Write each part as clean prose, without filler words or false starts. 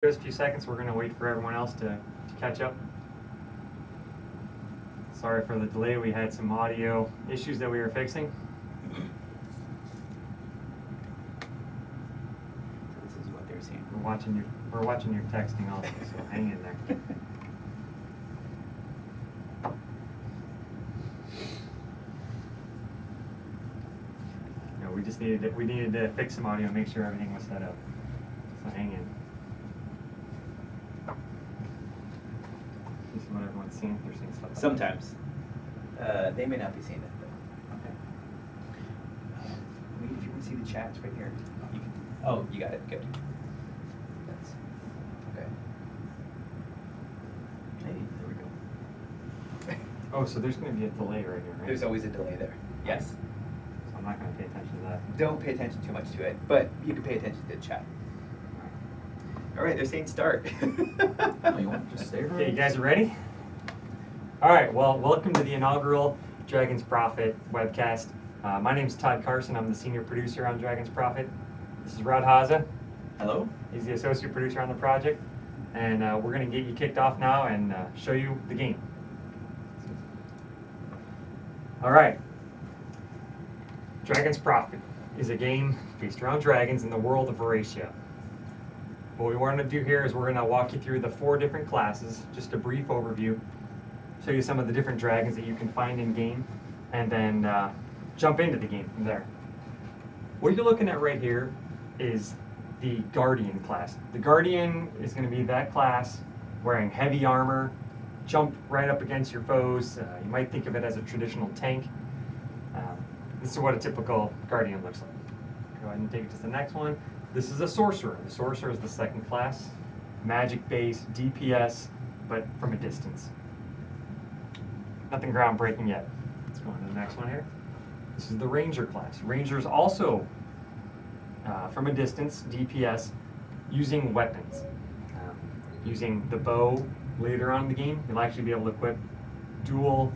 Just a few seconds. We're going to wait for everyone else to catch up. Sorry for the delay. We had some audio issues that we were fixing. This is what they're seeing. We're watching your texting also, so hang in there. No, we needed to fix some audio and make sure everything was set up. So hang in. This is what everyone's seeing. They're seeing stuff. Sometimes. They may not be seeing it, but okay. Wait, if you want to see the chats right here, you can. Oh, you got it. Good. That's okay. Hey, there we go. Oh, so there's going to be a delay right here, right? There's always a delay there. Yes. So I'm not going to pay attention to that. Don't pay attention too much to it, but you can pay attention to the chat. All right, they're saying start. Oh, you want to just say it? Okay, you guys are ready? All right, well, welcome to the inaugural Dragon's Profit webcast. My name is Todd Carson. I'm the senior producer on Dragon's Profit. This is Rod Haza. Hello. He's the associate producer on the project. And we're going to get you kicked off now and show you the game. All right. Dragon's Profit is a game based around dragons in the world of Veracia. What we want to do here is we're going to walk you through the 4 different classes, just a brief overview, show you some of the different dragons that you can find in game, and then jump into the game from there. What you're looking at right here is the Guardian class. The Guardian is going to be that class wearing heavy armor, jump right up against your foes. You might think of it as a traditional tank. This is what a typical Guardian looks like. Go ahead and take it to the next one. This is a Sorcerer. The Sorcerer is the second class. Magic base, DPS, but from a distance. Nothing groundbreaking yet. Let's go on to the next one here. This is the Ranger class. Rangers also, from a distance, DPS, using weapons. Using the bow later on in the game, you'll actually be able to equip dual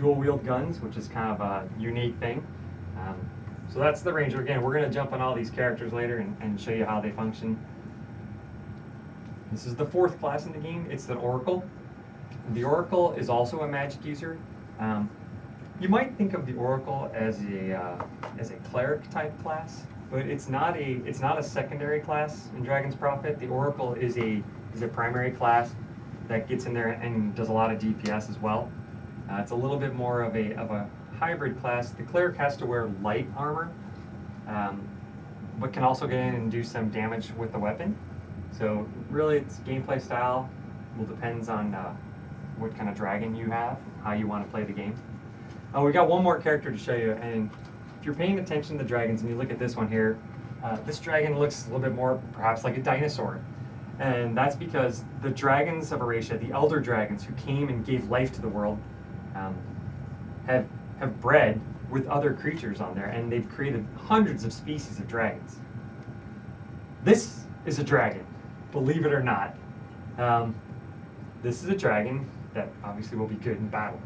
wield guns, which is kind of a unique thing. So that's the Ranger. Again, we're going to jump on all these characters later and show you how they function. This is the 4th class in the game. It's the Oracle. The Oracle is also a magic user. You might think of the Oracle as a cleric type class, but it's not a secondary class in Dragon's Profit. The Oracle is a primary class that gets in there and does a lot of DPS as well. It's a little bit more of a hybrid class. The cleric has to wear light armor, but can also get in and do some damage with the weapon. So really, its gameplay style will depends on what kind of dragon you have, how you want to play the game. We got one more character to show you, and if you're paying attention to the dragons and you look at this one here, this dragon looks a little bit more perhaps like a dinosaur. And that's because the dragons of Veracia, the elder dragons who came and gave life to the world, have bred with other creatures on there, and they've created hundreds of species of dragons. This is a dragon, believe it or not. This is a dragon that obviously will be good in battle.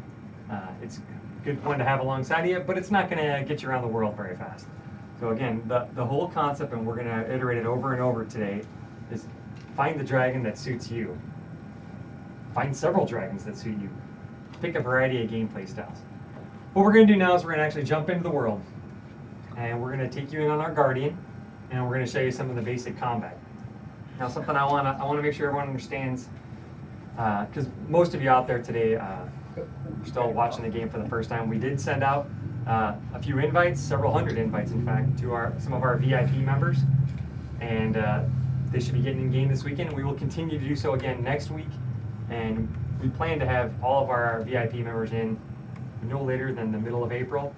It's a good one to have alongside you, but it's not going to get you around the world very fast. So again, the whole concept, and we're going to iterate it over and over today, is find the dragon that suits you. Find several dragons that suit you. Pick a variety of gameplay styles. What we're going to do now is we're going to actually jump into the world, and we're going to take you in on our Guardian, and we're going to show you some of the basic combat. Now, something I want to make sure everyone understands, because most of you out there today are still watching the game for the first time. We did send out a few invites, several hundred invites, in fact, to some of our VIP members, and they should be getting in game this weekend. We will continue to do so again next week, and we plan to have all of our VIP members in no later than the middle of April,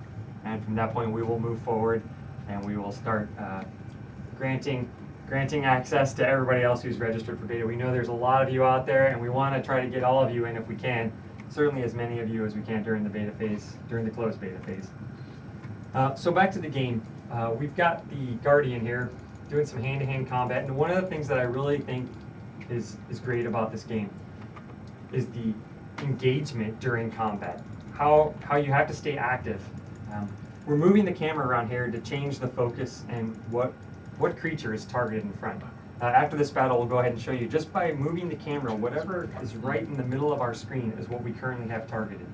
and from that point we will move forward and we will start granting access to everybody else who's registered for beta. We know there's a lot of you out there, and we want to try to get all of you in if we can, certainly as many of you as we can during the beta phase, during the closed beta phase. So back to the game. We've got the Guardian here doing some hand-to-hand combat, and one of the things that I really think is great about this game is the engagement during combat. How you have to stay active. We're moving the camera around here to change the focus and what creature is targeted in front. After this battle, we'll go ahead and show you, just by moving the camera, whatever is right in the middle of our screen is what we currently have targeted.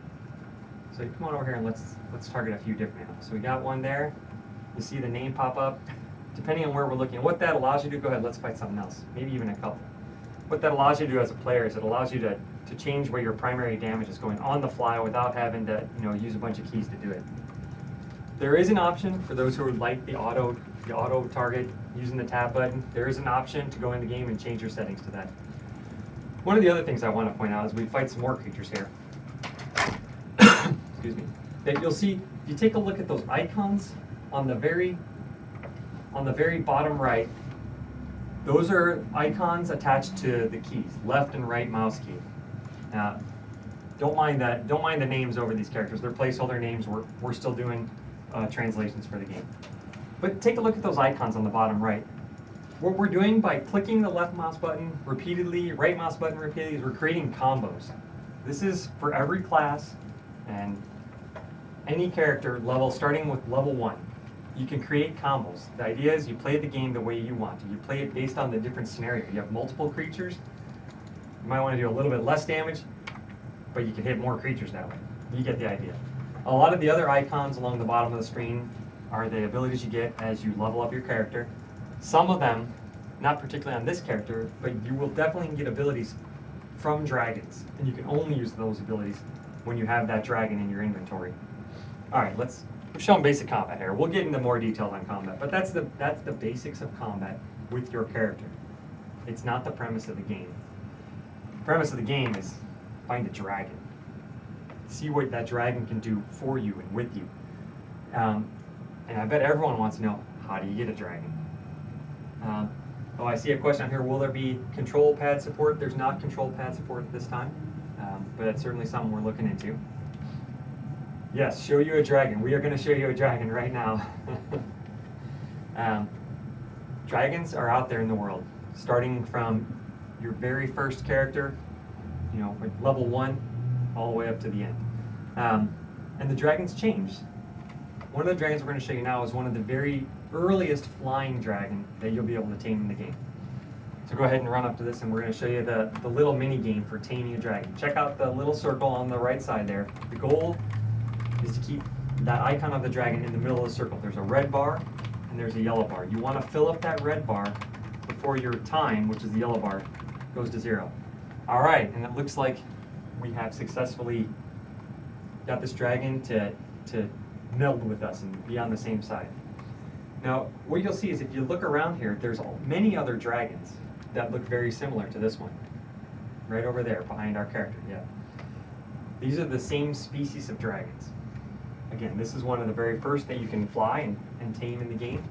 So come on over here and let's target a few different animals. So we got one there. You see the name pop up. Depending on where we're looking, what that allows you to, go ahead, let's fight something else, maybe even a couple. What that allows you to do as a player is it allows you to change where your primary damage is going on the fly without having to use a bunch of keys to do it. There is an option for those who would like the auto target using the tab button. There is an option to go in the game and change your settings to that. One of the other things I want to point out is we fight some more creatures here. Excuse me. That you'll see, if you take a look at those icons on the very bottom right, those are icons attached to the keys, left and right mouse key. Now, don't mind the names over these characters. They're placeholder names. We're still doing translations for the game. But take a look at those icons on the bottom right. What we're doing by clicking the left mouse button repeatedly, right mouse button repeatedly, is we're creating combos. This is for every class and any character level, starting with level 1. You can create combos. The idea is you play the game the way you want to. You play it based on the different scenario. You have multiple creatures. You might want to do a little bit less damage, but you can hit more creatures that way. You get the idea. A lot of the other icons along the bottom of the screen are the abilities you get as you level up your character. Some of them, not particularly on this character, but you will definitely get abilities from dragons, and you can only use those abilities when you have that dragon in your inventory. All right, we're showing basic combat here. We'll get into more details on combat, but that's the basics of combat with your character. It's not the premise of the game. The premise of the game is find a dragon. See what that dragon can do for you and with you. And I bet everyone wants to know, how do you get a dragon? Oh, I see a question on here, will there be control pad support? There's not control pad support at this time, but it's certainly something we're looking into. Yes, show you a dragon. We are going to show you a dragon right now. Dragons are out there in the world, starting from your very first character, like level 1, all the way up to the end. And the dragons change. One of the dragons we're going to show you now is one of the very earliest flying dragon that you'll be able to tame in the game. So go ahead and run up to this, and we're going to show you the little mini game for taming a dragon. Check out the little circle on the right side there. The goal is to keep that icon of the dragon in the middle of the circle. There's a red bar and there's a yellow bar. You want to fill up that red bar before your time, which is the yellow bar, goes to 0. All right, and it looks like we have successfully got this dragon to meld with us and be on the same side. Now, what you'll see is if you look around here, there's many other dragons that look very similar to this one. Right over there, behind our character, yeah. These are the same species of dragons. Again, this is one of the very first that you can fly and tame in the game.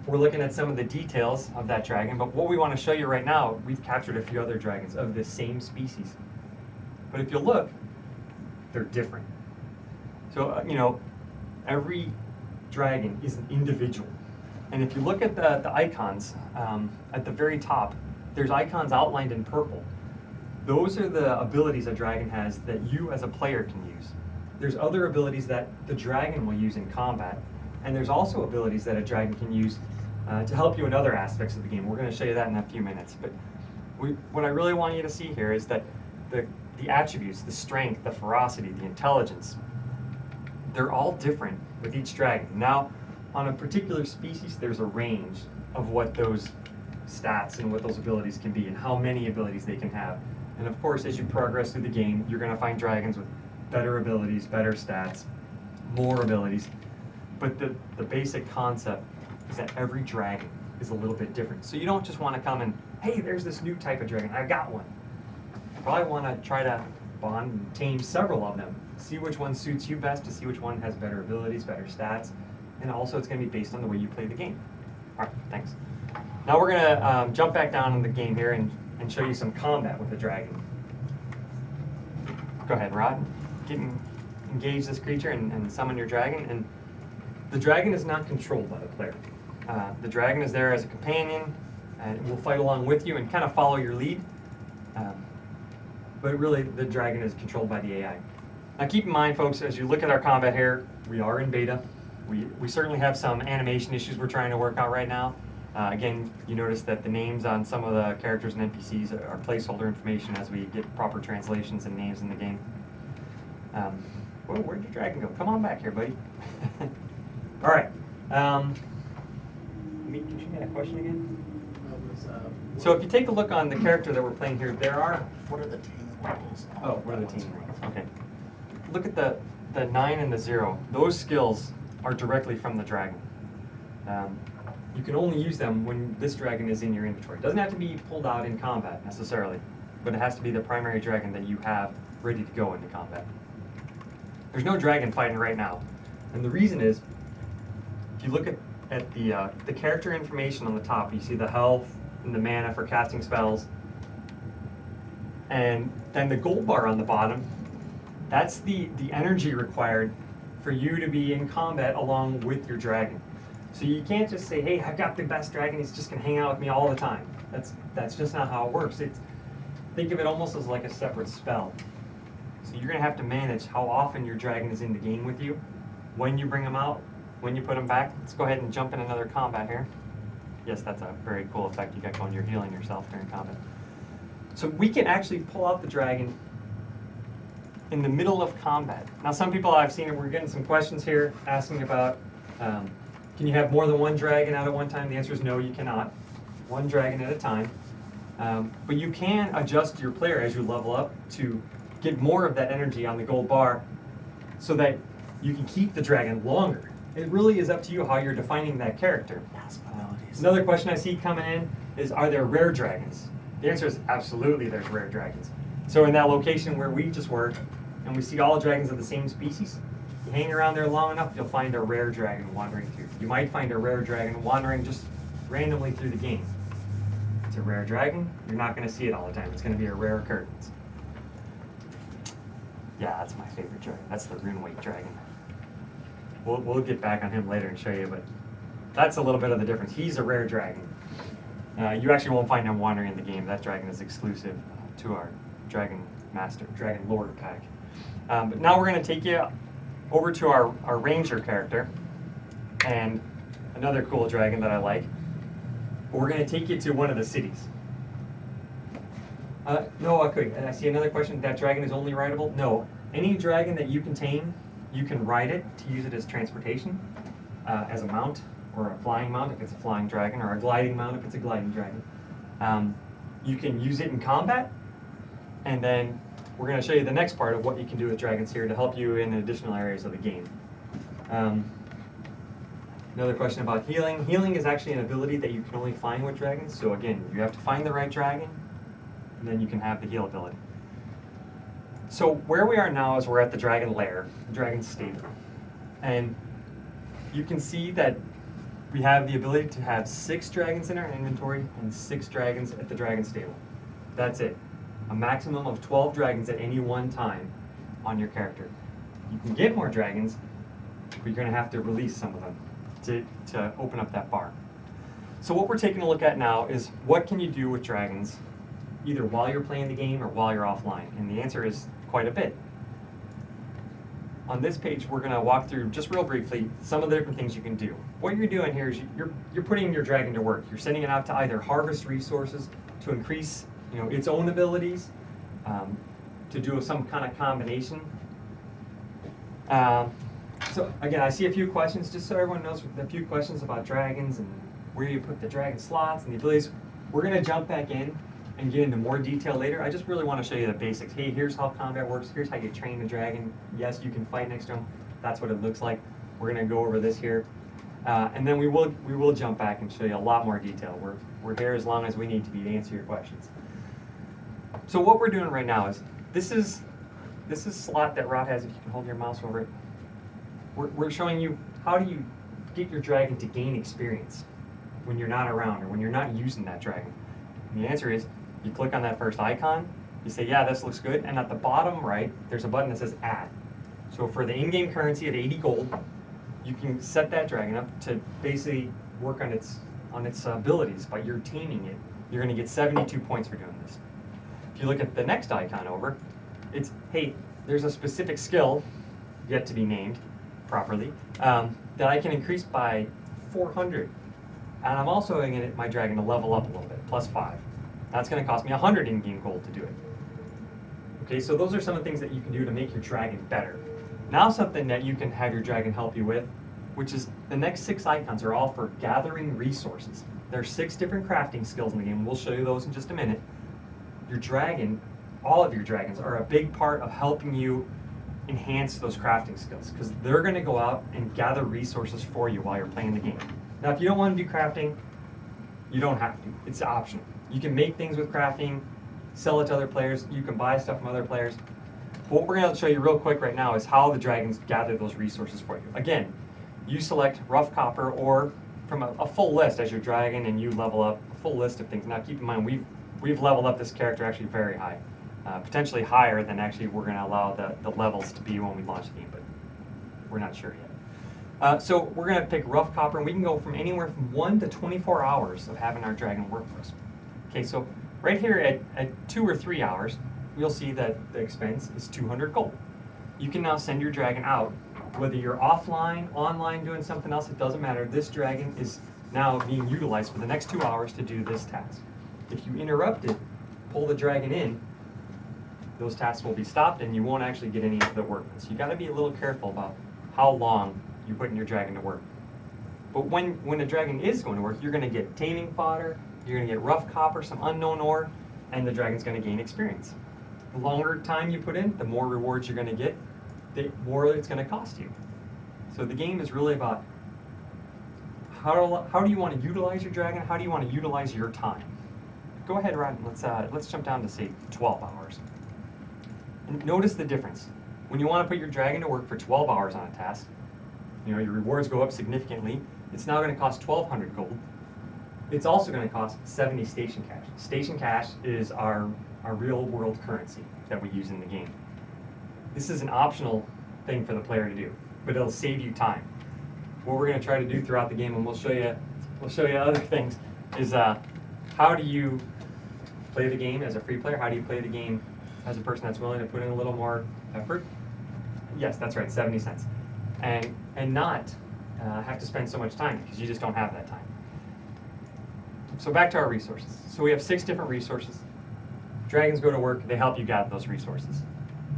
We're looking at some of the details of that dragon, but what we want to show you right now, we've captured a few other dragons of the same species. But if you look, they're different. So, every dragon is an individual. And if you look at the icons at the very top, there's icons outlined in purple. Those are the abilities a dragon has that you as a player can use. There's other abilities that the dragon will use in combat, and there's also abilities that a dragon can use to help you in other aspects of the game. We're going to show you that in a few minutes. But what I really want you to see here is that the attributes, the strength, the ferocity, the intelligence, they're all different with each dragon. Now, on a particular species, there's a range of what those stats and what those abilities can be and how many abilities they can have. And of course, as you progress through the game, you're going to find dragons with better abilities, better stats, more abilities. But the basic concept is that every dragon is a little bit different. So you don't just want to come and, hey, there's this new type of dragon, I've got one. You probably want to try to bond and tame several of them. See which one suits you best, to see which one has better abilities, better stats, and also it's going to be based on the way you play the game. All right, thanks. Now we're going to jump back down in the game here and show you some combat with the dragon. Go ahead, Rod. Engage this creature and summon your dragon. And the dragon is not controlled by the player. The dragon is there as a companion and will fight along with you and kind of follow your lead. But really, the dragon is controlled by the AI. Now keep in mind, folks, as you look at our combat here, we are in beta. We certainly have some animation issues we're trying to work out right now. Again, you notice that the names on some of the characters and NPCs are placeholder information as we get proper translations and names in the game. Whoa, where'd your dragon go? Come on back here, buddy. All right. Did you get a question again? So if you take a look on the character that we're playing here, there are... What are the team levels? Oh, what are the team names? Okay. Look at the 9 and the 0. Those skills are directly from the dragon. You can only use them when this dragon is in your inventory. It doesn't have to be pulled out in combat necessarily, but it has to be the primary dragon that you have ready to go into combat. There's no dragon fighting right now. And the reason is, if you look at the character information on the top, you see the health and the mana for casting spells. And then the gold bar on the bottom, that's the energy required for you to be in combat along with your dragon. So you can't just say, hey, I've got the best dragon, he's just gonna hang out with me all the time. That's just not how it works. Think of it almost as like a separate spell. So you're gonna have to manage how often your dragon is in the game with you, when you bring him out, when you put him back. Let's go ahead and jump in another combat here. Yes, that's a very cool effect you got going. You're healing yourself during combat. So we can actually pull out the dragon in the middle of combat. Now some people I've seen, we're getting some questions here asking about, can you have more than one dragon out at one time? The answer is no, you cannot. One dragon at a time. But you can adjust your player as you level up to get more of that energy on the gold bar so that you can keep the dragon longer. It really is up to you how you're defining that character. Another question I see coming in is, are there rare dragons? The answer is absolutely there's rare dragons. So in that location where we just were, and we see all dragons of the same species, you hang around there long enough, you'll find a rare dragon wandering through. You might find a rare dragon wandering just randomly through the game. It's a rare dragon, you're not going to see it all the time. It's going to be a rare occurrence. Yeah, that's my favorite dragon. That's the Runewake dragon. We'll get back on him later and show you, but that's a little bit of the difference. He's a rare dragon. You actually won't find him wandering in the game. That dragon is exclusive to our Dragon Master, Dragon Lord pack. But now we're going to take you over to our Ranger character, and another cool dragon that I like. We're going to take you to one of the cities. No, okay, I see another question. That dragon is only rideable? No. Any dragon that you can tame, you can ride it to use it as transportation, as a mount, or a flying mount if it's a flying dragon, or a gliding mount if it's a gliding dragon. You can use it in combat, and then we're going to show you the next part of what you can do with dragons here to help you in additional areas of the game. Another question about healing. Healing is actually an ability that you can only find with dragons. So again, you have to find the right dragon, and then you can have the heal ability. So where we are now is we're at the dragon lair, the dragon stable. And you can see that we have the ability to have 6 dragons in our inventory and 6 dragons at the dragon stable. That's it. A maximum of 12 dragons at any one time on your character. You can get more dragons, but you're going to have to release some of them to open up that bar. So what we're taking a look at now is what can you do with dragons either while you're playing the game or while you're offline? And the answer is quite a bit. On this page, we're going to walk through, just real briefly, some of the different things you can do. What you're doing here is you're putting your dragon to work. You're sending it out to either harvest resources to increase its own abilities, to do some kind of combination. So again, I see a few questions, just so everyone knows, a few questions about dragons and where you put the dragon slots and the abilities. We're going to jump back in and get into more detail later. I just really want to show you the basics. Hey, here's how combat works. Here's how you train a dragon. Yes, you can fight next to him. That's what it looks like. We're going to go over this here. And then we will jump back and show you a lot more detail. We're here as long as we need to be to answer your questions. So what we're doing right now is, this is slot that Rod has, if you can hold your mouse over it. We're showing you how do you get your dragon to gain experience when you're not around or when you're not using that dragon. And the answer is, you click on that first icon, you say, yeah, this looks good, and at the bottom right, there's a button that says add. So for the in-game currency at 80 gold, you can set that dragon up to basically work on its abilities, but you're taming it. You're going to get 72 points for doing this. If you look at the next icon over, it's, hey, there's a specific skill, yet to be named properly, that I can increase by 400 And I'm also going to get my dragon to level up a little bit, +5. That's going to cost me 100 in-game gold to do it. Okay, so those are some of the things that you can do to make your dragon better. Now something that you can have your dragon help you with, which is the next 6 icons are all for gathering resources. There are 6 different crafting skills in the game. We'll show you those in just a minute. Your dragon, all of your dragons, are a big part of helping you enhance those crafting skills because they're going to go out and gather resources for you while you're playing the game. Now, if you don't want to do crafting, you don't have to. It's optional. You can make things with crafting, sell it to other players. You can buy stuff from other players. But what we're going to show you real quick right now is how the dragons gather those resources for you. Again, you select rough copper or from a full list as your dragon and you level up a full list of things. Now keep in mind, we've leveled up this character actually very high. Potentially higher than actually we're going to allow the levels to be when we launch the game, but we're not sure yet. So we're going to pick rough copper, and we can go from anywhere from 1 to 24 hours of having our dragon work for us. Okay, so right here at 2 or 3 hours, you'll see that the expense is 200 gold. You can now send your dragon out, whether you're offline, online, doing something else, it doesn't matter. This dragon is now being utilized for the next 2 hours to do this task. If you interrupt it, pull the dragon in, those tasks will be stopped and you won't actually get any of the work. So you got to be a little careful about how long you're putting your dragon to work. But when a dragon is going to work, you're going to get taming fodder, you're going to get rough copper, some unknown ore, and the dragon's going to gain experience. The longer time you put in, the more rewards you're going to get, the more it's going to cost you. So the game is really about how do you want to utilize your dragon? How do you want to utilize your time? Go ahead, Rod, and let's jump down to say 12 hours. And notice the difference. When you want to put your dragon to work for 12 hours on a task, you know, your rewards go up significantly. It's now going to cost 1,200 gold. It's also going to cost 70 station cash. Station cash is our real world currency that we use in the game. This is an optional thing for the player to do, but it'll save you time. What we're going to try to do throughout the game, and we'll show you other things, is how do you play the game as a free player? How do you play the game as a person that's willing to put in a little more effort? Yes, that's right, 70 cents. And not have to spend so much time because you just don't have that time. So back to our resources. So we have 6 different resources. Dragons go to work, they help you gather those resources.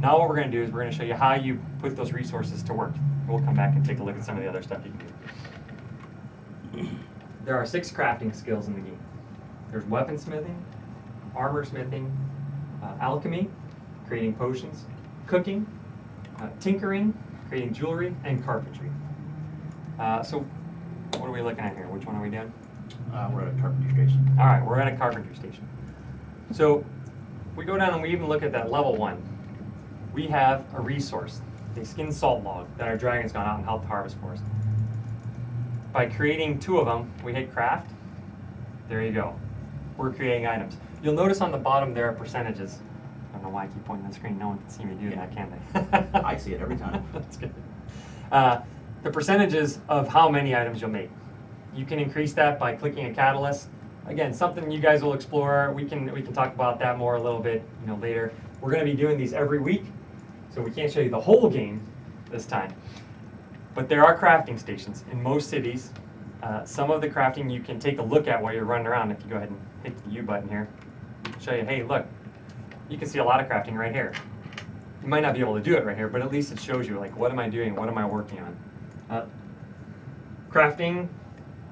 Now what we're going to do is we're going to show you how you put those resources to work. We'll come back and take a look at some of the other stuff you can do. There are 6 crafting skills in the game. There's weaponsmithing, armor smithing, alchemy, creating potions, cooking, tinkering, creating jewelry, and carpentry. So what are we looking at here? Which one are we doing? We're at a carpentry station. All right, we're at a carpentry station. So we go down and we even look at that level 1. We have a resource, a skin salt log that our dragon's gone out and helped harvest for us. By creating 2 of them, we hit craft. There you go. We're creating items. You'll notice on the bottom there are percentages. I don't know why I keep pointing the screen. No one can see me do that, can they? I see it every time. That's good. The percentages of how many items you'll make. You can increase that by clicking a catalyst. Again, something you guys will explore. We can talk about that more a little bit, later. We're going to be doing these every week, so we can't show you the whole game this time. But there are crafting stations in most cities. Some of the crafting you can take a look at while you're running around. If you go ahead and hit the U button here, it'll show you, hey, look, you can see a lot of crafting right here. You might not be able to do it right here, but at least it shows you, like, what am I doing? What am I working on? Crafting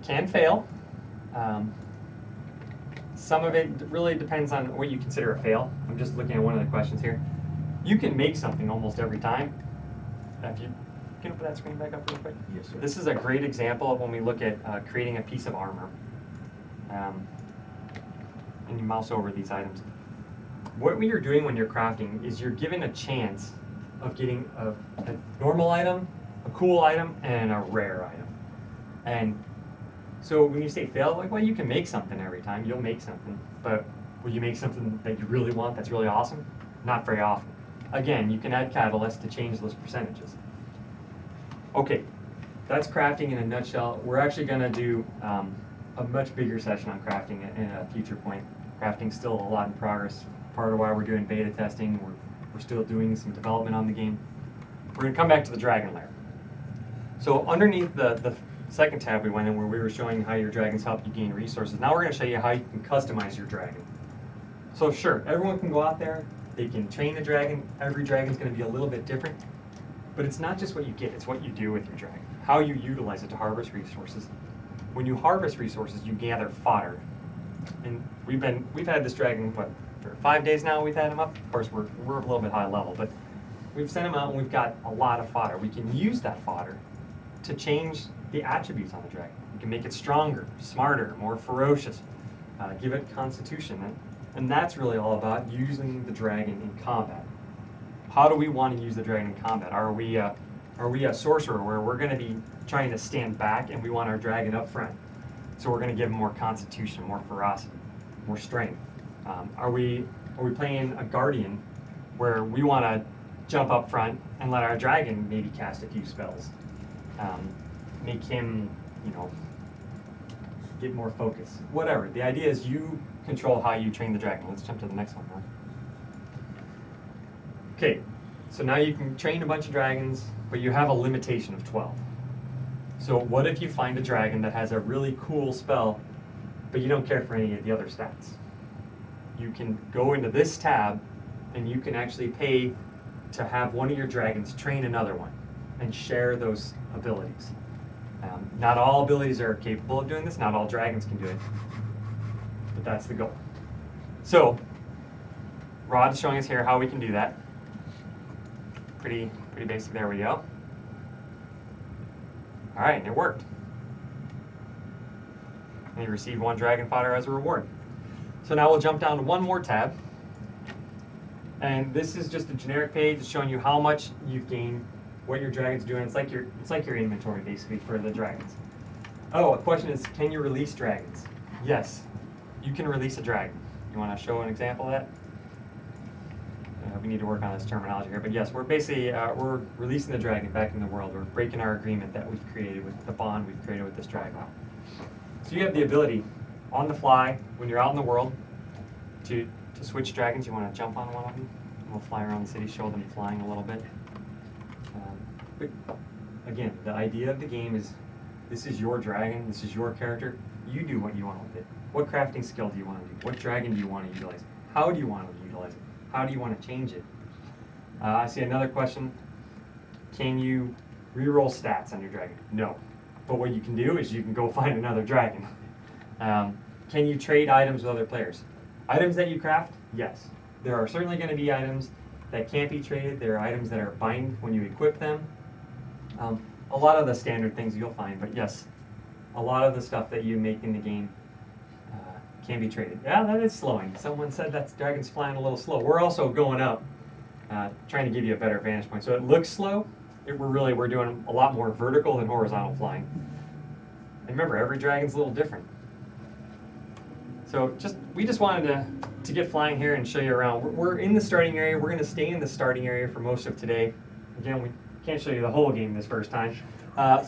can fail. Some of it really depends on what you consider a fail. I'm just looking at one of the questions here. You can make something almost every time. If you can put that screen back up real quick. Yes, sir. This is a great example of when we look at creating a piece of armor. And you mouse over these items. What you're doing when you're crafting is you're given a chance of getting a normal item, a cool item, and a rare item. And so when you say fail, like, well, you can make something every time. You'll make something. But will you make something that you really want that's really awesome? Not very often. Again, you can add catalysts to change those percentages. Okay, that's crafting in a nutshell. We're actually going to do a much bigger session on crafting in a future point. Crafting's still a lot in progress. Part of why we're doing beta testing. We're still doing some development on the game. We're going to come back to the dragon lair. So underneath the second tab we went in where we were showing how your dragons help you gain resources. Now we're going to show you how you can customize your dragon. So sure, everyone can go out there, they can train the dragon. Every dragon's going to be a little bit different. But it's not just what you get, it's what you do with your dragon. How you utilize it to harvest resources. When you harvest resources, you gather fodder. And we've had this dragon, what, for 5 days now we've had him up? Of course, we're a little bit high level, but we've sent him out and we've got a lot of fodder. We can use that fodder to change the attributes on the dragon. We can make it stronger, smarter, more ferocious, give it constitution. And that's really all about using the dragon in combat. How do we want to use the dragon in combat? Are we a sorcerer where we're going to be trying to stand back and we want our dragon up front? So we're going to give him more constitution, more ferocity, more strength. Are we playing a guardian where we want to jump up front and let our dragon maybe cast a few spells, make him, get more focus, whatever. The idea is you control how you train the dragon. Let's jump to the next one, huh? Okay, so now you can train a bunch of dragons, but you have a limitation of 12. So what if you find a dragon that has a really cool spell, but you don't care for any of the other stats? You can go into this tab, and you can actually pay to have one of your dragons train another one, and share those abilities. Not all abilities are capable of doing this, not all dragons can do it, but that's the goal. So, Rod's showing us here how we can do that. Pretty basic, there we go. All right, and it worked. And you received 1 dragon fodder as a reward. So now we'll jump down to one more tab. And this is just a generic page. It's showing you how much you've gained, what your dragon's doing. It's like your inventory basically for the dragons. Oh, a question is, can you release dragons? Yes, you can release a dragon. You want to show an example of that? We need to work on this terminology here, but yes, we're basically we're releasing the dragon back in the world. We're breaking our agreement that we've created with the bond we've created with this dragon. So you have the ability, on the fly, when you're out in the world, to switch dragons. You want to jump on one of them, and we'll fly around the city, show them flying a little bit. But again, the idea of the game is, this is your dragon, this is your character. You do what you want with it. What crafting skill do you want to do? What dragon do you want to utilize? How do you want to utilize it? How do you want to change it? I see another question. Can you reroll stats on your dragon? No. But what you can do is you can go find another dragon. Can you trade items with other players? Items that you craft? Yes. There are certainly going to be items that can't be traded. There are items that are bind when you equip them. A lot of the standard things you'll find, but yes, a lot of the stuff that you make in the game can be traded. Yeah, that is slowing. Someone said that dragon's flying a little slow. We're also going up, trying to give you a better vantage point. So it looks slow. We're doing a lot more vertical than horizontal flying. And remember, every dragon's a little different. So we just wanted to get flying here and show you around. We're in the starting area. We're going to stay in the starting area for most of today. Again, we can't show you the whole game this first time.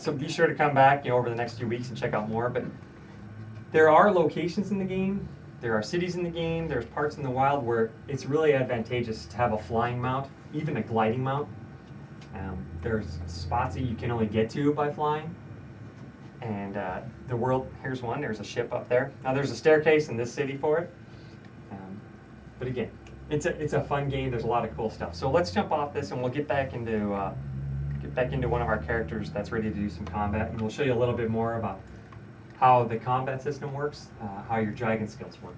So be sure to come back over the next few weeks and check out more. But there are locations in the game, there are cities in the game, there's parts in the wild where it's really advantageous to have a flying mount, even a gliding mount. There's spots that you can only get to by flying. And the world, here's one, there's a ship up there. Now there's a staircase in this city for it. But again, it's a fun game, there's a lot of cool stuff. So let's jump off this and we'll get back into one of our characters that's ready to do some combat, and we'll show you a little bit more about how the combat system works, how your dragon skills work.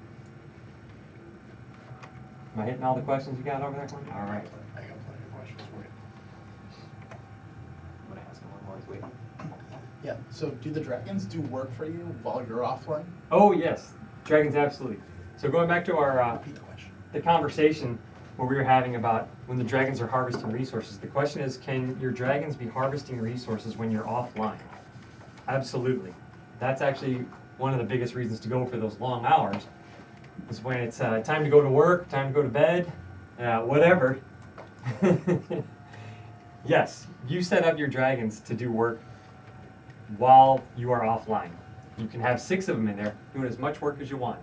Am I hitting all the questions you got over there, Glenn? All right. I got plenty of questions for you. I'm going to ask him one more. He's waiting. Yeah, so do the dragons do work for you while you're offline? Oh yes, dragons absolutely. So going back to our Repeat the question. the conversation where we were having about when the dragons are harvesting resources, the question is, can your dragons be harvesting resources when you're offline? Absolutely. That's actually one of the biggest reasons to go for those long hours, is when it's time to go to work, time to go to bed, whatever. Yes, you set up your dragons to do work while you are offline. You can have 6 of them in there doing as much work as you want.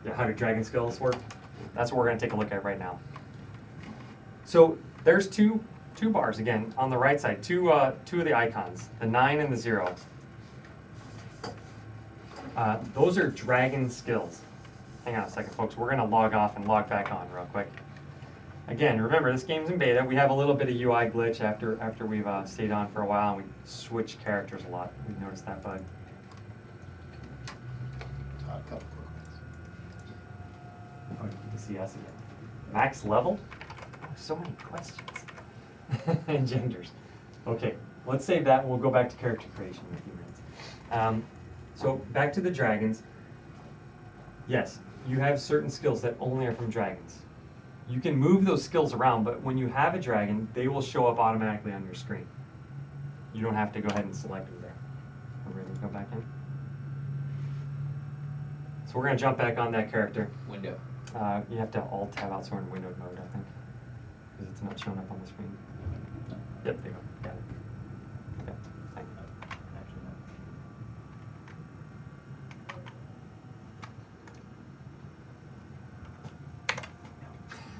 Yeah, how do dragon skills work? That's what we're going to take a look at right now. So there's 2 two bars again on the right side, two of the icons, the 9 and the 0. Those are dragon skills. Hang on a second, folks. We're going to log off and log back on real quick. Again, remember, this game's in beta. We have a little bit of UI glitch after we've stayed on for a while, and we switch characters a lot. We've noticed that bug. Todd, a couple quick ones. Oh, you get to see us again. Max level? Oh, so many questions. And genders. Okay, let's save that and we'll go back to character creation in a few minutes. So back to the dragons. Yes, you have certain skills that only are from dragons. You can move those skills around, but when you have a dragon, they will show up automatically on your screen. You don't have to go ahead and select them there. We're ready to go back in. So we're going to jump back on that character. Window. You have to Alt-Tab out sort in windowed mode, I think, because it's not showing up on the screen. Yep, there you go. Got it. Okay, thank you. Actually, no.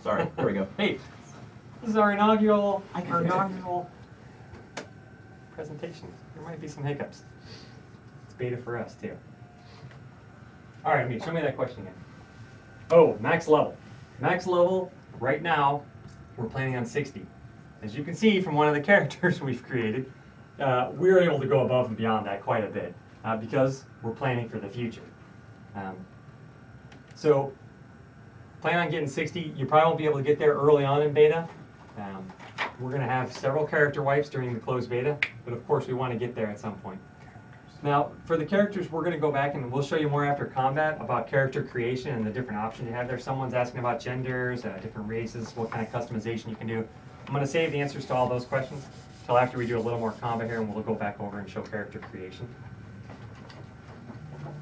Sorry, there we go. Hey, this is our inaugural presentation. There might be some hiccups. It's beta for us too. All right, Amit, show me that question again. Oh, max level. Max level, right now, we're planning on 60. As you can see from one of the characters we've created, we're able to go above and beyond that quite a bit because we're planning for the future. So, plan on getting 60. You probably won't be able to get there early on in beta. We're going to have several character wipes during the closed beta, but of course we want to get there at some point. Now, for the characters, we're going to go back and we'll show you more after combat about character creation and the different options you have there. Someone's asking about genders, different races, what kind of customization you can do. I'm going to save the answers to all those questions until after we do a little more combat here, and we'll go back over and show character creation.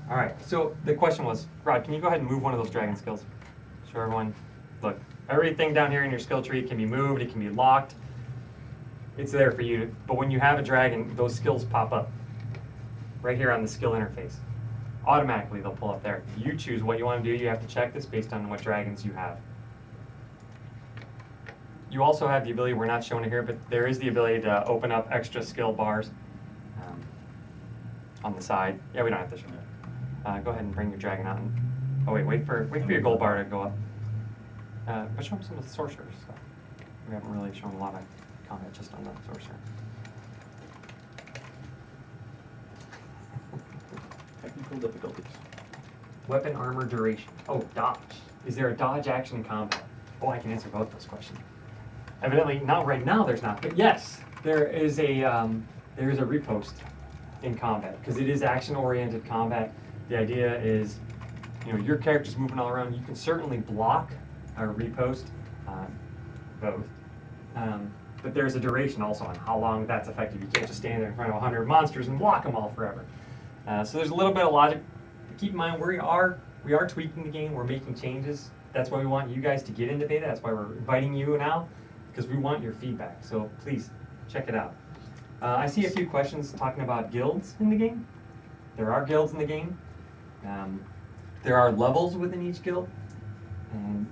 All right, so the question was, Rod, can you go ahead and move one of those dragon skills? Show everyone. Look, everything down here in your skill tree can be moved, it can be locked. It's there for you, but when you have a dragon, those skills pop up right here on the skill interface. Automatically, they'll pull up there. You choose what you want to do. You have to check this based on what dragons you have. You also have the ability, we're not showing it here, but there is the ability to open up extra skill bars on the side. Yeah, we don't have to show that. Go ahead and bring your dragon out. And, oh wait, wait for your gold bar to go up. But show them some of the sorcerers stuff. We haven't really shown a lot of combat just on the sorcerer. Technical difficulties. Weapon armor duration. Oh, dodge. Is there a dodge action in combat? Oh, I can answer both those questions. Evidently, not right now. There's not, but yes, there is a riposte in combat because it is action-oriented combat. The idea is, your character's moving all around. You can certainly block or riposte, both. But there's a duration also on how long that's effective. You can't just stand there in front of 100 monsters and block them all forever. So there's a little bit of logic. But keep in mind, we are tweaking the game. We're making changes. That's why we want you guys to get into beta. That's why we're inviting you now, because we want your feedback. So please, check it out. I see a few questions talking about guilds in the game. There are guilds in the game. There are levels within each guild. And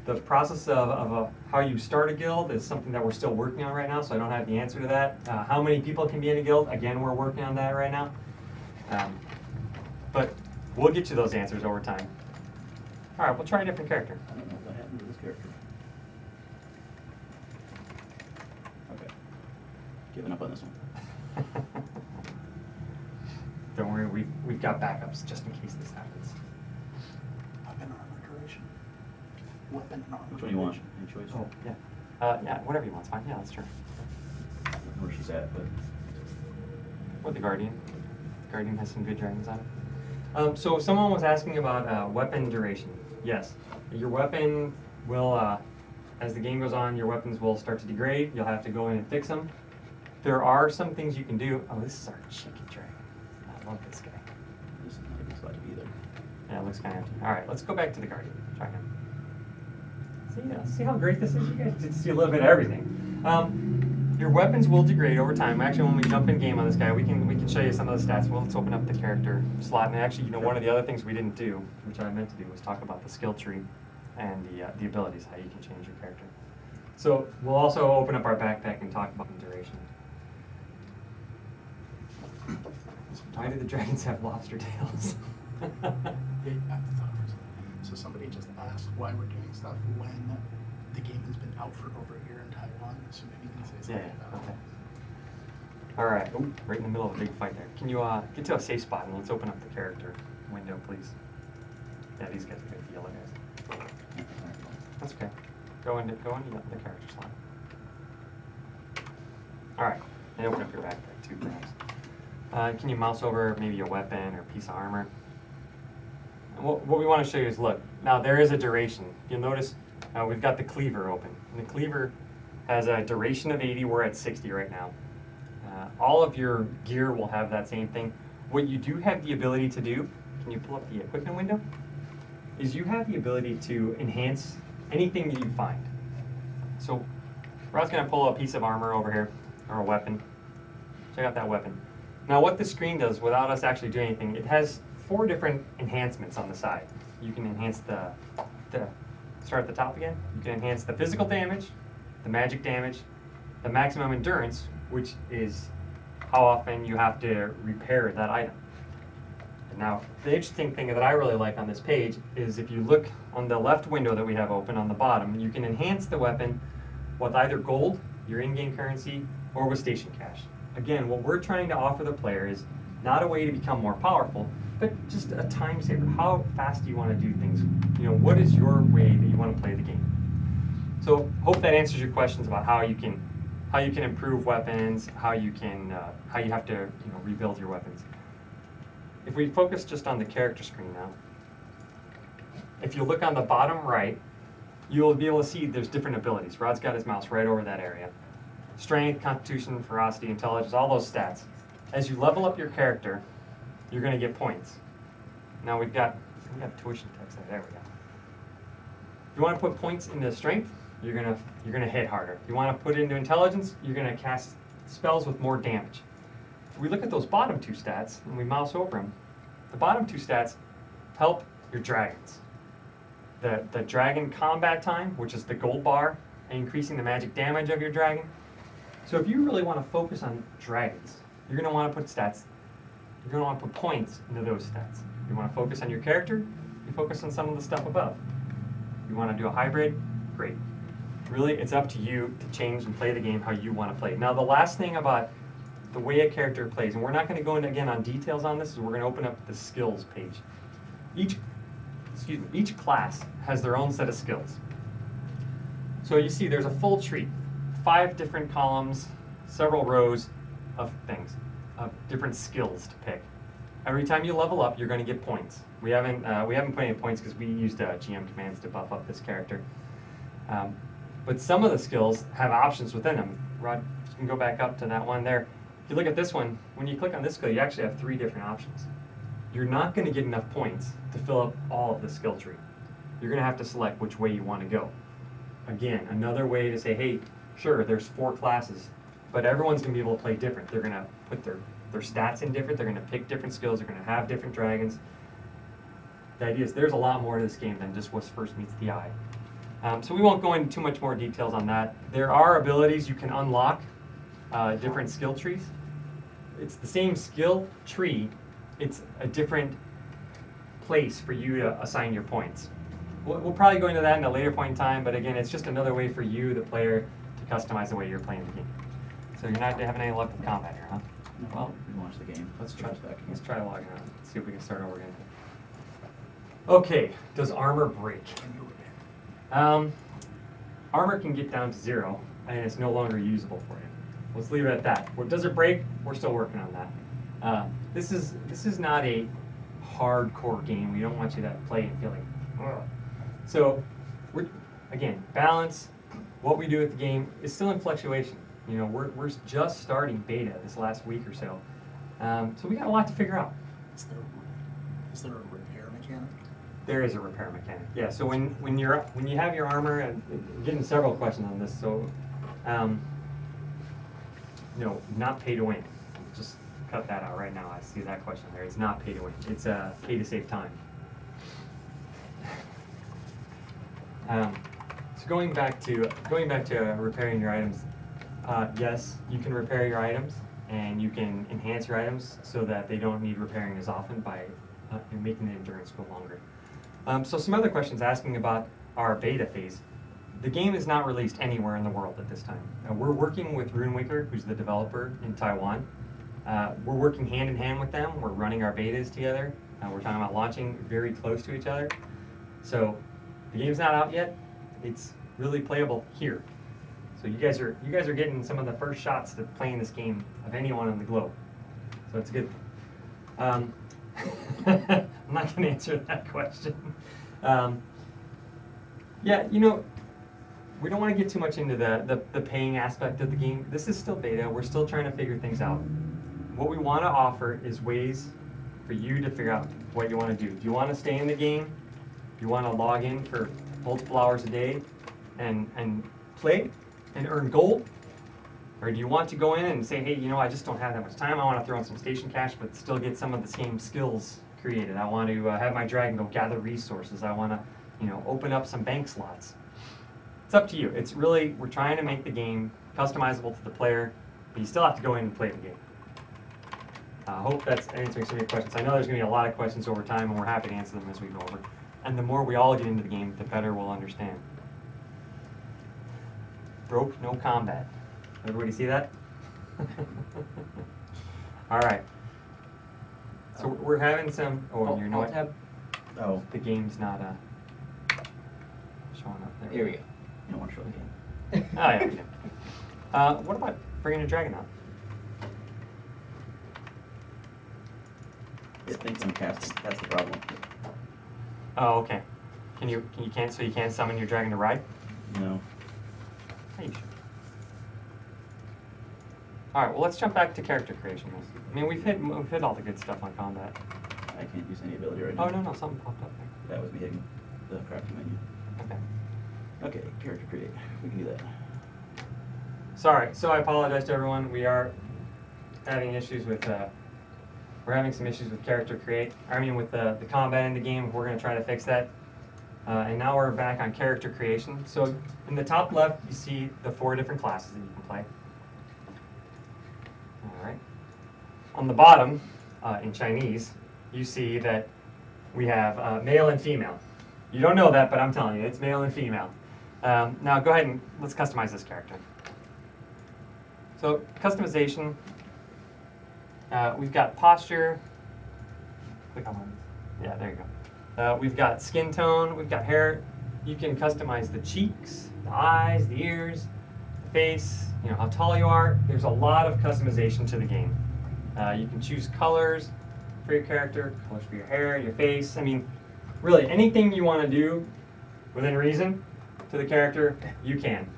the process of how you start a guild is something that we're still working on right now, so I don't have the answer to that. How many people can be in a guild? Again, we're working on that right now. But we'll get you those answers over time. All right, we'll try a different character. I don't know what happened to this character. Okay. Giving up on this one. Don't worry, we've got backups just in case this happens. Weapon armor duration. Weapon and armor. Which one do you want? Any choice? Oh, yeah. Yeah, whatever you want's fine. Yeah, that's true. I don't know where she's at, but Or the Guardian. Guardian has some good dragons on it. So someone was asking about weapon duration. Yes, your weapon will, as the game goes on, your weapons will start to degrade. You'll have to go in and fix them. There are some things you can do. Oh, this is our chicken dragon. I love this guy. this is not a good spot to be there. Yeah, it looks kind of empty. All right, let's go back to the Guardian. Try him. See how great this is? You guys get to see a little bit of everything. Your weapons will degrade over time. Actually, when we jump in game on this guy, we can show you some of the stats. Well, let's open up the character slot. And actually, one of the other things we didn't do, which I meant to do, was talk about the skill tree and the abilities, how you can change your character. So we'll also open up our backpack and talk about the duration. Why do the dragons have lobster tails? Yeah, I thought it was. So somebody just asked why we're doing stuff when the game has been out for over a year in Taiwan. So maybe you can say Yeah, something about okay. it. All right, oh, right in the middle of a big fight there. Can you get to a safe spot and let's open up the character window, please? Yeah, these guys are good yellow guys. Yeah, there we go. That's okay. Go into the character slot. All right, and open up your backpack too, perhaps. Can you mouse over maybe a weapon or a piece of armor? And what we want to show you is, look, now there is a duration. You'll notice we've got the cleaver open. And the cleaver has a duration of 80. We're at 60 right now. All of your gear will have that same thing. What you do have the ability to do, can you pull up the equipment window? Is you have the ability to enhance anything that you find. So Rod's going to pull a piece of armor over here, or a weapon. Check out that weapon. Now what the screen does, without us actually doing anything, it has 4 different enhancements on the side. You can enhance start at the top again, you can enhance the physical damage, the magic damage, the maximum endurance, which is how often you have to repair that item. And now, the interesting thing that I really like on this page is if you look on the left window that we have open on the bottom, you can enhance the weapon with either gold, your in-game currency, or with station cash. Again, what we're trying to offer the player is not a way to become more powerful, but just a time saver. How fast do you want to do things? You know, what is your way that you want to play the game? So, hope that answers your questions about how you can improve weapons, how you have to rebuild your weapons. If we focus just on the character screen now, if you look on the bottom right, you'll be able to see there's different abilities. Rod's got his mouse right over that area. Strength, Constitution, Ferocity, Intelligence, all those stats. As you level up your character, you're going to get points. Now we have tuition text there. There we go. If you want to put points into Strength, you're gonna hit harder. If you want to put it into Intelligence, you're going to cast spells with more damage. If we look at those bottom 2 stats and we mouse over them, the bottom 2 stats help your dragons. The dragon combat time, which is the gold bar, and increasing the magic damage of your dragon. So if you really want to focus on dragons, you're going to want to put stats. You're going to want to put points into those stats. You want to focus on your character, you focus on some of the stuff above. You want to do a hybrid, great. Really, it's up to you to change and play the game how you want to play it. Now, the last thing about the way a character plays, and we're not going to go into again on details on this, is we're going to open up the skills page. Each class has their own set of skills. So you see there's a full tree, 5 different columns, several rows of things, of different skills to pick. Every time you level up, you're going to get points. We haven't put any points because we used GM commands to buff up this character. But some of the skills have options within them. Rod, you can go back up to that one there. If you look at this one, when you click on this skill, you actually have 3 different options. You're not going to get enough points to fill up all of the skill tree. You're going to have to select which way you want to go. Again, another way to say, hey, sure, there's 4 classes, but everyone's going to be able to play different. They're going to put their stats in different, they're going to pick different skills, they're going to have different dragons. The idea is there's a lot more to this game than just what first meets the eye. So we won't go into too much more details on that. There are abilities you can unlock, different skill trees. It's the same skill tree, it's a different place for you to assign your points. We'll probably go into that in a later point in time, but again, it's just another way for you, the player, to customize the way you're playing the game. So you're not having any luck with combat here, huh? No, Well, we launched the game. let's try back again. logging out. See if we can start over again. Okay, does armor break? Armor can get down to 0, and it's no longer usable for you. Let's leave it at that. Does it break? We're still working on that. This is not a hardcore game. We don't want you to play and feel like, ugh. So, again, balance. What we do with the game is still in fluctuation. You know, we're just starting beta this last week or so. So we got a lot to figure out. Is there a repair mechanic? There is a repair mechanic. Yeah. So when you have your armor, and I'm getting several questions on this. So, no, not pay to win. Just cut that out right now. I see that question there. It's not pay to win. It's pay to save time. So going back to repairing your items, yes, you can repair your items, and you can enhance your items so that they don't need repairing as often by making the endurance go longer. So some other questions asking about our beta phase. The game is not released anywhere in the world at this time. We're working with RuneWaker, who's the developer in Taiwan. We're working hand in hand with them. We're running our betas together. We're talking about launching very close to each other. So the game's not out yet. It's really playable here. So you guys are getting some of the first shots to playing this game of anyone on the globe. So it's a good thing. I'm not going to answer that question. Yeah, you know, we don't want to get too much into the paying aspect of the game. This is still beta. We're still trying to figure things out. What we want to offer is ways for you to figure out what you want to do. Do you want to stay in the game? Do you want to log in for multiple hours a day and play and earn gold? Or do you want to go in and say, hey, you know, I just don't have that much time. I want to throw in some station cash, but still get some of the same skills created. I want to have my dragon go gather resources. I want to, you know, open up some bank slots. It's up to you. It's really, we're trying to make the game customizable to the player, but you still have to go in and play the game. I hope that's answering some of your questions. I know there's going to be a lot of questions over time, and we're happy to answer them as we go over. And the more we all get into the game, the better we'll understand. Broke, no combat. Everybody see that? All right. So we're having some. Oh, you're not. Tab. Oh, The game's not showing up there. Here we go. you don't want to show the game. Oh yeah, we do. What about bringing a dragon out? It thinks I'm casting. That's the problem. Oh, okay. You can't summon your dragon to ride? No. Yeah, you should. All right. Well, let's jump back to character creation. I mean, we've hit all the good stuff on combat. I can't use any ability right now. Oh no, something popped up there. That was me hitting the crafting menu. Okay. Okay, character create. We can do that. Sorry. So I apologize to everyone. We are having issues with. We're having some issues with character create. I mean, with the combat in the game. We're going to try to fix that. And now we're back on character creation. So in the top left, you see the 4 different classes that you can play. All right. On the bottom, in Chinese, you see that we have male and female. You don't know that, but I'm telling you, it's male and female. Now go ahead and let's customize this character. So customization, we've got posture. Click on one. Yeah, there you go. We've got skin tone, we've got hair. You can customize the cheeks, the eyes, the ears, the face, you know, how tall you are. There's a lot of customization to the game. You can choose colors for your character, colors for your hair, your face. I mean, really, anything you want to do within reason to the character, you can.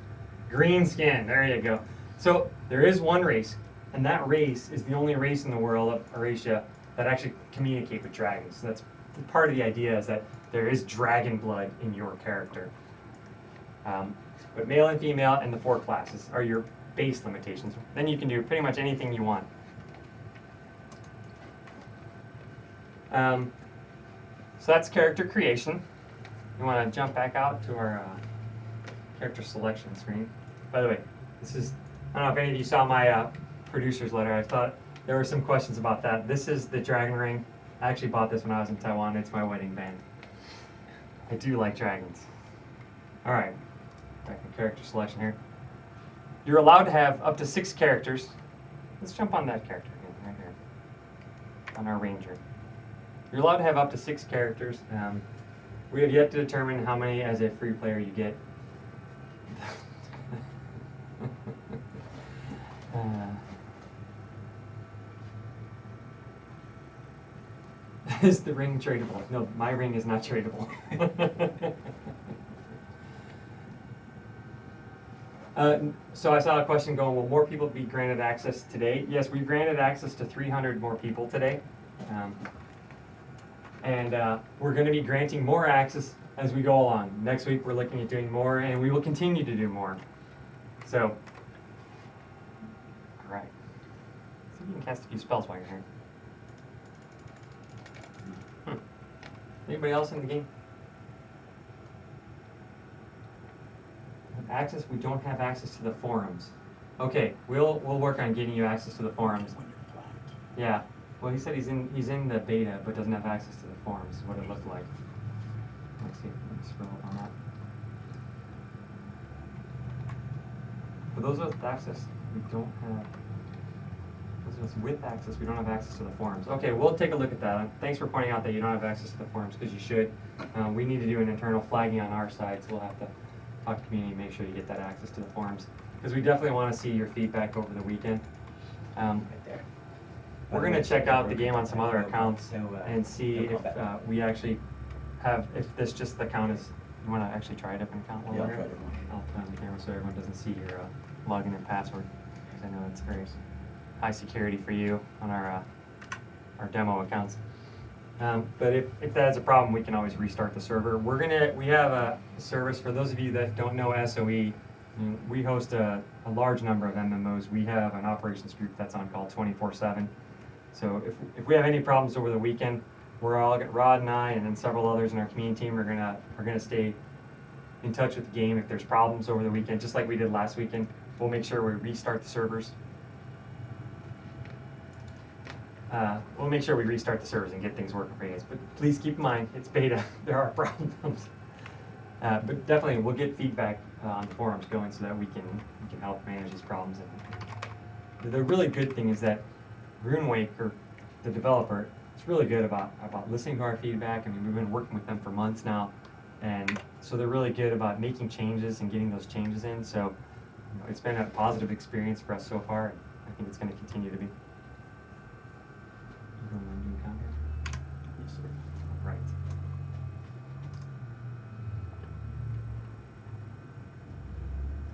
Green skin, there you go. So there is one race, and that race is the only race in the world of Eurasia that actually communicate with dragons. So that's part of the idea, is that there is dragon blood in your character. But male and female and the 4 classes are your base limitations. Then you can do pretty much anything you want. So that's character creation. You want to jump back out to our character selection screen. By the way, this is, I don't know if any of you saw my producer's letter. I thought there were some questions about that. This is the dragon ring. I actually bought this when I was in Taiwan. It's my wedding band. I do like dragons. All right, back in character selection here. You're allowed to have up to 6 characters. Let's jump on that character again, right here, on our ranger. You're allowed to have up to 6 characters. We have yet to determine how many as a free player you get. Is the ring tradable? No, my ring is not tradable. So I saw a question going, will more people be granted access today? Yes, we've granted access to 300 more people today. And we're going to be granting more access as we go along. Next week we're looking at doing more, and we will continue to do more. So, all right. See if you can cast a few spells while you're here. Anybody else in the game? access. We don't have access to the forums. Okay, we'll work on getting you access to the forums. When you're flagged. Yeah. Well, he said he's in the beta, but doesn't have access to the forums. Is what it looked like. Let's see. Let me scroll up on that. For those with access, we don't have. Those of us with access, we don't have access to the forums. Okay, we'll take a look at that. Thanks for pointing out that you don't have access to the forums, because you should. We need to do an internal flagging on our side, so we'll have to talk to community, make sure you get that access to the forums, because we definitely want to see your feedback over the weekend. Right there. We're going to check out the game on some other accounts and see no if combat. we actually have, if this just the account is, you want to actually try a different account while Yeah, I'll we're try here? a different one. I'll put on the camera so everyone doesn't see your login and password, because I know it's very high security for you on our demo accounts. But if that is a problem, we can always restart the server. We have a service, for those of you that don't know SOE, we host a large number of MMOs. We have an operations group that's on call 24/7. So if we have any problems over the weekend, Rod and I and then several others in our community team are gonna stay in touch with the game if there's problems over the weekend, just like we did last weekend. We'll make sure we restart the servers. We'll make sure we restart the servers and get things working for you guys. But please keep in mind, it's beta. There are problems. But definitely, we'll get feedback on the forums going so that we can help manage these problems. And the really good thing is that RuneWake, or the developer, is really good about listening to our feedback. I mean, we've been working with them for months now, and so they're really good about making changes and getting those changes in. So it's been a positive experience for us so far, and I think it's going to continue to be. You going on a new account here? Yes, sir. Right.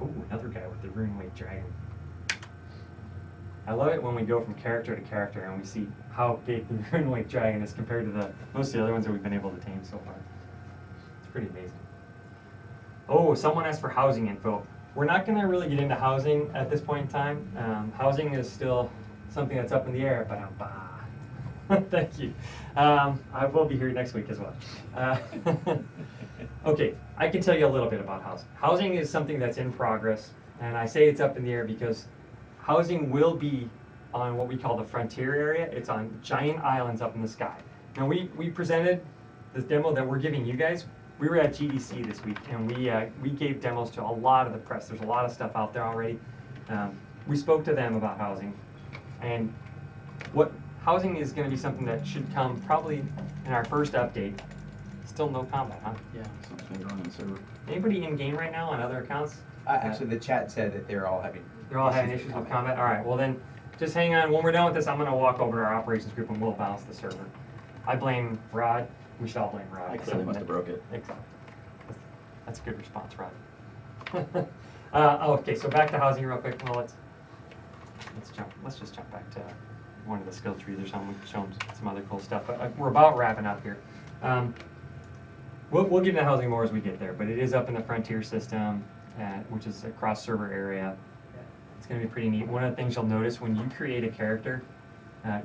Oh, another guy with the RuneWake dragon. I love it when we go from character to character and we see how big the RuneWake dragon is compared to most of the other ones that we've been able to tame so far. It's pretty amazing. Oh, someone asked for housing info. We're not going to really get into housing at this point in time. Housing is still something that's up in the air, but thank you. I will be here next week as well. Okay, I can tell you a little bit about housing. Housing is something that's in progress, and I say it's up in the air because housing will be on what we call the frontier area. It's on giant islands up in the sky. Now we presented this demo that we're giving you guys. We were at GDC this week, and we gave demos to a lot of the press. There's a lot of stuff out there already. We spoke to them about housing, and what housing is going to be something that should come probably in our first update. Still no combat, huh? Yeah, something's wrong on the server. Anybody in game right now on other accounts? Actually, the chat said that they're all having. They're all having issues with combat? All right, well then, just hang on. When we're done with this, I'm going to walk over to our operations group and we'll balance the server. I blame Rod. We should all blame Rod. I clearly must have broke it. Exactly. That's a good response, Rod. Okay, so back to housing real quick. Well, let's just jump back to one of the skill trees or something. We can show them some other cool stuff. But we're about wrapping up here. We'll get into housing more as we get there, but it is up in the frontier system, which is a cross server area. It's going to be pretty neat. One of the things you'll notice when you create a character,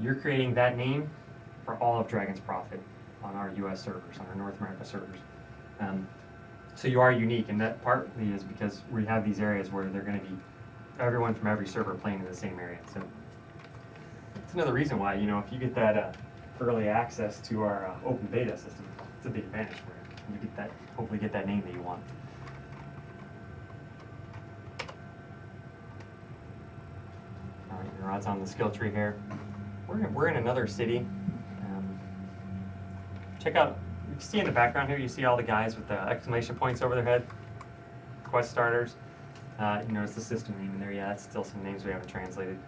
you're creating that name for all of Dragon's Prophet on our US servers, on our North America servers. So you are unique, and that partly is because we have these areas where they're going to be everyone from every server playing in the same area. So it's another reason why, if you get that early access to our open beta system, it's a big advantage for you. You get that, hopefully get that name that you want. All right, Rod's on the skill tree here. We're in another city. Check out, you can see in the background here, you see all the guys with the exclamation points over their head, quest starters. You notice the system name in there. Yeah, that's still some names we haven't translated.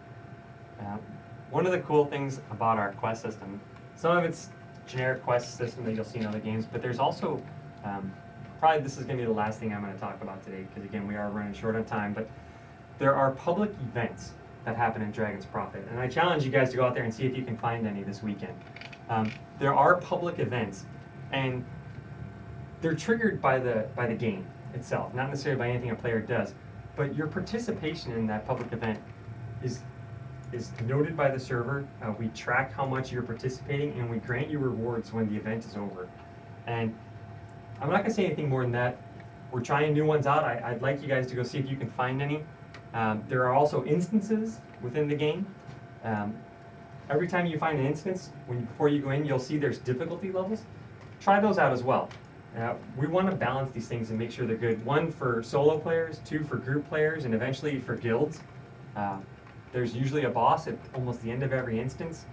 One of the cool things about our quest system, some of it's generic quest system that you'll see in other games, but there's also, probably this is going to be the last thing I'm going to talk about today, because again, we are running short on time, but there are public events that happen in Dragon's Prophet, and I challenge you guys to go out there and see if you can find any this weekend. There are public events, and they're triggered by the game itself, not necessarily by anything a player does, but your participation in that public event is noted by the server. We track how much you're participating, and we grant you rewards when the event is over. And I'm not going to say anything more than that. we're trying new ones out. I'd like you guys to go see if you can find any. There are also instances within the game. Every time you find an instance, before you go in, you'll see there's difficulty levels. Try those out as well. We want to balance these things and make sure they're good. 1 for solo players, 2 for group players, and eventually for guilds. There's usually a boss at almost the end of every instance.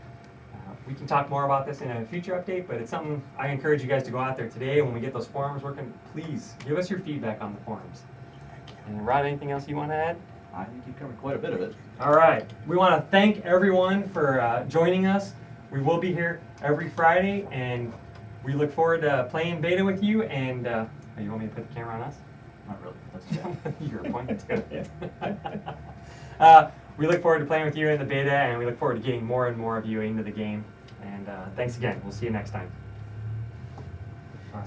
We can talk more about this in a future update, but it's something I encourage you guys to go out there today. When we get those forums working, please give us your feedback on the forums. And Rod, anything else you want to add? I think you covered quite a bit of it. All right. We want to thank everyone for joining us. We will be here every Friday, and we look forward to playing beta with you. And you want me to put the camera on us? Not really. That's You're pointing to it. We look forward to playing with you in the beta, and we look forward to getting more and more of you into the game. And thanks again. We'll see you next time.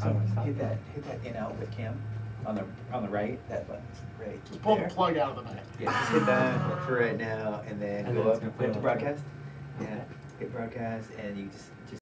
So hit that in out with Cam on the right. That button right. Just pull there. the plug out of the back. Yeah, just hit that for right now, and then And go then it's up gonna play to the- broadcast. Yeah, hit broadcast, and you just